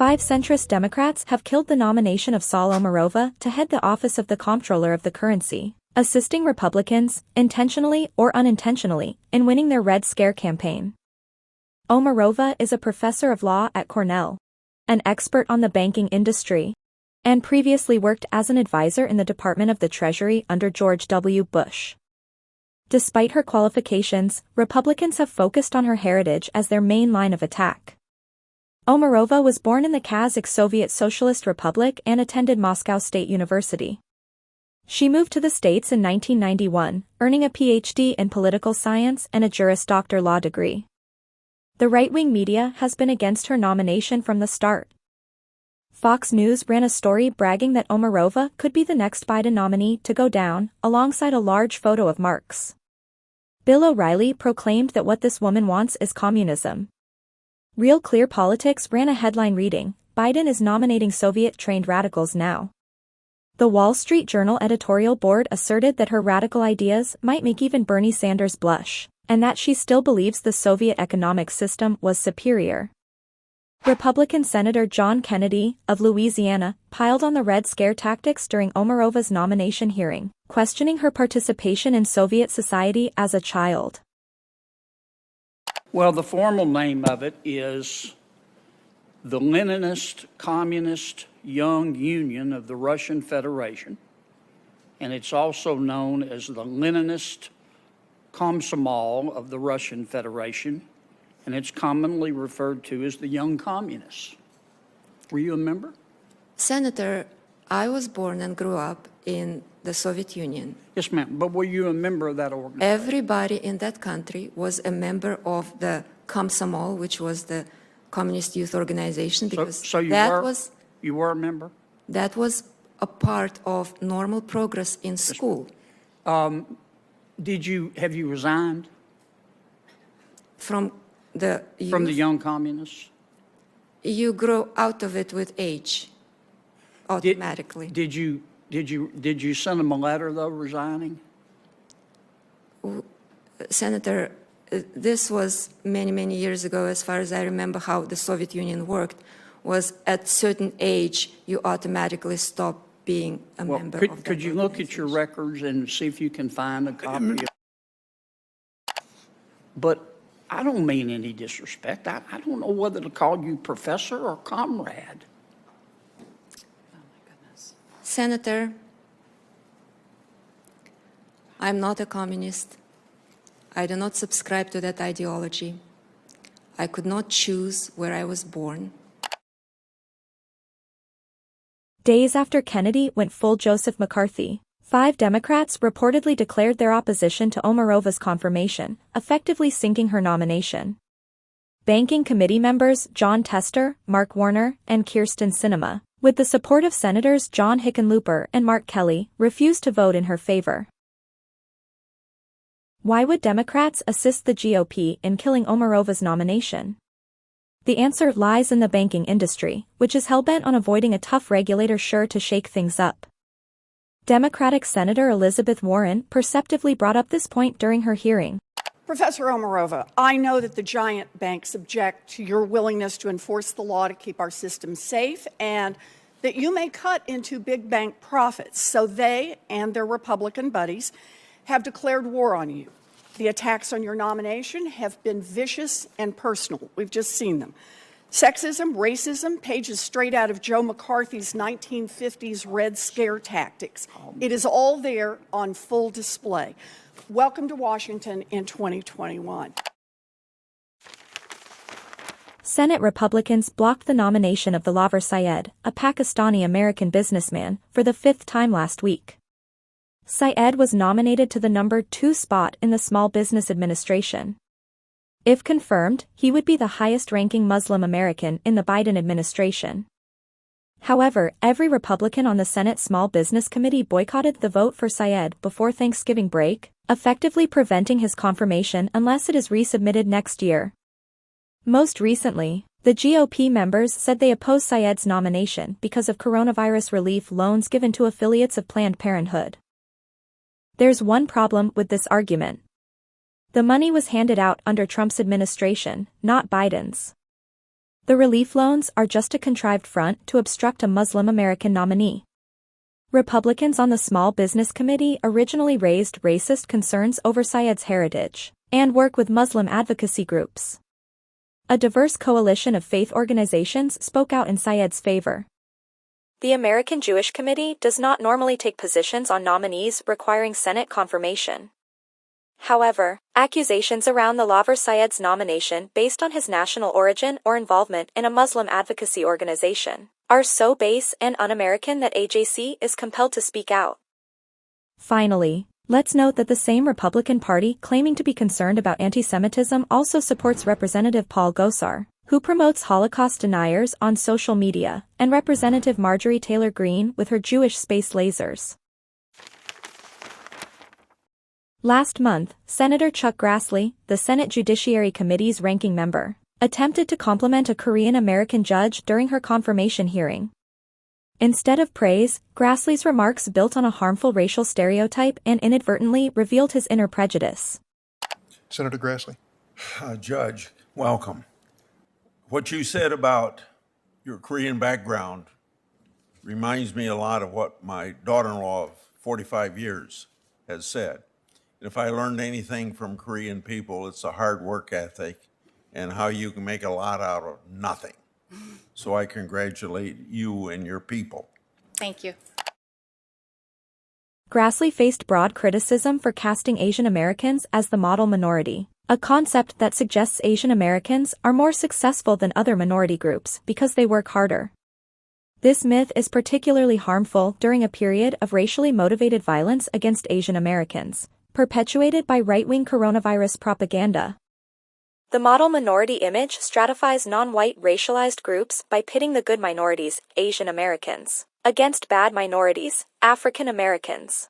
5 centrist Democrats have killed the nomination of Saulomarova to head the office of the Comptroller of the Currency, assisting Republicans, intentionally or unintentionally, in winning their Red Scare campaign. Omarova is a professor of law at Cornell, an expert on the banking industry, and previously worked as an advisor in the Department of the Treasury under George W. Bush. Despite her qualifications, Republicans have focused on her heritage as their main line of attack. Omarova was born in the Kazakh Soviet Socialist Republic and attended Moscow State University. She moved to the States in 1991, earning a Ph.D. in political science and a Juris Doctor law degree. The right-wing media has been against her nomination from the start. Fox News ran a story bragging that Omarova could be the next Biden nominee to go down, alongside a large photo of Marx. Bill O'Reilly proclaimed that what this woman wants is communism. Real Clear Politics ran a headline reading, "Biden is nominating Soviet-trained radicals now." The Wall Street Journal editorial board asserted that her radical ideas might make even Bernie Sanders blush, and that she still believes the Soviet economic system was superior. Republican Senator John Kennedy, of Louisiana, piled on the Red Scare tactics during Omarova's nomination hearing, questioning her participation in Soviet society as a child. Well, the formal name of it is the Leninist Communist Young Union of the Russian Federation, and it's also known as the Leninist Komsomol of the Russian Federation, and it's commonly referred to as the Young Communists. Were you a member? Senator, I was born and grew up in the Soviet Union. Yes, ma'am, but were you a member of that organization? Everybody in that country was a member of the Komsomol, which was the Communist Youth Organization, because so you were a member? That was a part of normal progress in school. Have you resigned? From the youth? From the Young Communists? You grow out of it with age, automatically. Did you send them a letter, though, resigning? Senator, this was many, many years ago. As far as I remember how the Soviet Union worked, was at certain age, you automatically stop being a member of that. Could you look at your records and see if you can find a copy of? But I don't mean any disrespect. I don't know whether to call you professor or comrade. Senator, I'm not a communist. I do not subscribe to that ideology. I could not choose where I was born. Days after Kennedy went full Joseph McCarthy, 5 Democrats reportedly declared their opposition to Omarova's confirmation, effectively sinking her nomination. Banking Committee members John Tester, Mark Warner, and Kirsten Sinema, with the support of Senators John Hickenlooper and Mark Kelly, refused to vote in her favor. Why would Democrats assist the GOP in killing Omarova's nomination? The answer lies in the banking industry, which is hell-bent on avoiding a tough regulator sure to shake things up. Democratic Senator Elizabeth Warren perceptively brought up this point during her hearing. Professor Omarova, I know that the giant banks object to your willingness to enforce the law to keep our system safe, and that you may cut into big bank profits. So they and their Republican buddies have declared war on you. The attacks on your nomination have been vicious and personal. We've just seen them. Sexism, racism, pages straight out of Joe McCarthy's 1950s Red Scare tactics. It is all there on full display. Welcome to Washington in 2021. Senate Republicans blocked the nomination of Dilaver Syed, a Pakistani-American businessman, for the 5th time last week. Syed was nominated to the number 2 spot in the Small Business Administration. If confirmed, he would be the highest-ranking Muslim American in the Biden administration. However, every Republican on the Senate Small Business Committee boycotted the vote for Syed before Thanksgiving break, effectively preventing his confirmation unless it is resubmitted next year. Most recently, the GOP members said they oppose Syed's nomination because of coronavirus relief loans given to affiliates of Planned Parenthood. There's one problem with this argument. The money was handed out under Trump's administration, not Biden's. The relief loans are just a contrived front to obstruct a Muslim American nominee. Republicans on the Small Business Committee originally raised racist concerns over Syed's heritage and work with Muslim advocacy groups. A diverse coalition of faith organizations spoke out in Syed's favor. The American Jewish Committee does not normally take positions on nominees requiring Senate confirmation. However, accusations around the Laver Syed's nomination based on his national origin or involvement in a Muslim advocacy organization are so base and un-American that AJC is compelled to speak out. Finally, let's note that the same Republican Party claiming to be concerned about anti-Semitism also supports Representative Paul Gosar, who promotes Holocaust deniers on social media, and Representative Marjorie Taylor Greene with her Jewish space lasers. Last month, Senator Chuck Grassley, the Senate Judiciary Committee's ranking member, attempted to compliment a Korean-American judge during her confirmation hearing. Instead of praise, Grassley's remarks built on a harmful racial stereotype and inadvertently revealed his inner prejudice. Senator Grassley. Judge, welcome. What you said about your Korean background reminds me a lot of what my daughter-in-law of 45 years has said. And if I learned anything from Korean people, it's a hard work ethic and how you can make a lot out of nothing. So I congratulate you and your people. Thank you. Grassley faced broad criticism for casting Asian Americans as the model minority, a concept that suggests Asian Americans are more successful than other minority groups because they work harder. This myth is particularly harmful during a period of racially motivated violence against Asian Americans, perpetuated by right-wing coronavirus propaganda. The model minority image stratifies non-white racialized groups by pitting the good minorities, Asian Americans, against bad minorities, African Americans.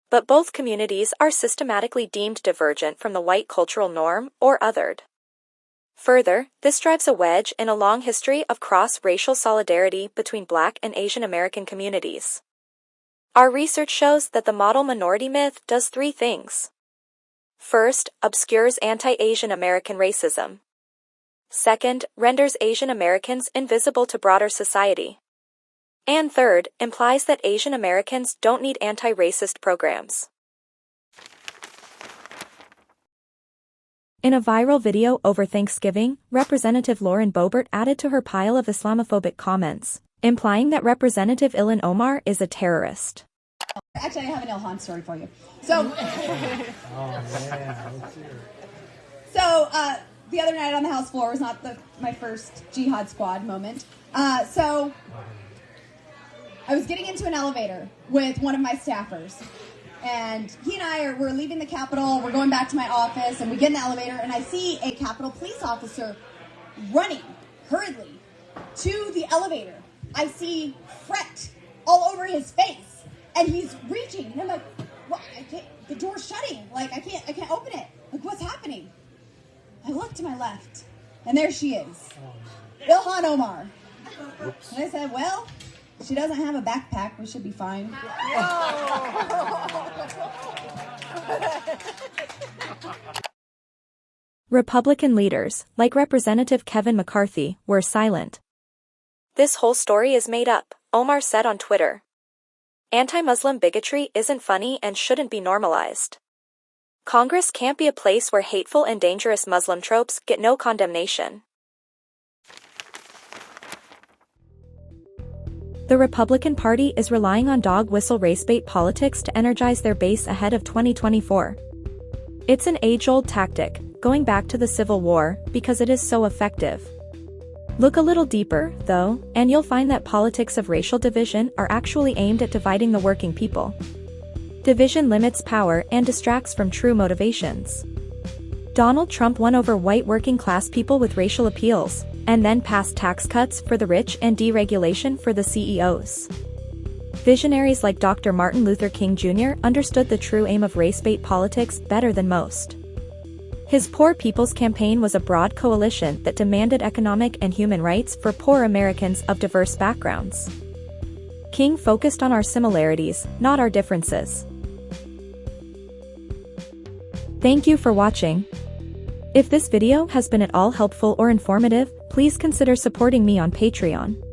But both communities are systematically deemed divergent from the white cultural norm or othered. Further, this drives a wedge in a long history of cross-racial solidarity between Black and Asian American communities. Our research shows that the model minority myth does three things. First, obscures anti-Asian American racism. Second, renders Asian Americans invisible to broader society. And third, implies that Asian Americans don't need anti-racist programs. In a viral video over Thanksgiving, Representative Lauren Boebert added to her pile of Islamophobic comments, implying that Representative Ilhan Omar is a terrorist. Actually, I have an Ilhan story for you. So, the other night on the House floor was not my first Jihad Squad moment. So, I was getting into an elevator with one of my staffers, and he and we're leaving the Capitol, we're going back to my office, and we get in the elevator, and I see a Capitol police officer running hurriedly to the elevator. I see fret all over his face. And he's reaching, and I'm like, what? The door's shutting. Like, I can't open it. Like, what's happening? I look to my left, and there she is. Ilhan Omar. Oops. And I said, well, she doesn't have a backpack. We should be fine. Republican leaders, like Representative Kevin McCarthy, were silent. This whole story is made up, Omar said on Twitter. Anti-Muslim bigotry isn't funny and shouldn't be normalized. Congress can't be a place where hateful and dangerous Muslim tropes get no condemnation. The Republican Party is relying on dog-whistle race-bait politics to energize their base ahead of 2024. It's an age-old tactic, going back to the Civil War, because it is so effective. Look a little deeper, though, and you'll find that politics of racial division are actually aimed at dividing the working people. Division limits power and distracts from true motivations. Donald Trump won over white working-class people with racial appeals, and then passed tax cuts for the rich and deregulation for the CEOs. Visionaries like Dr. Martin Luther King Jr. understood the true aim of race-bait politics better than most. His Poor People's Campaign was a broad coalition that demanded economic and human rights for poor Americans of diverse backgrounds. King focused on our similarities, not our differences. Thank you for watching. If this video has been at all helpful or informative, please consider supporting me on Patreon.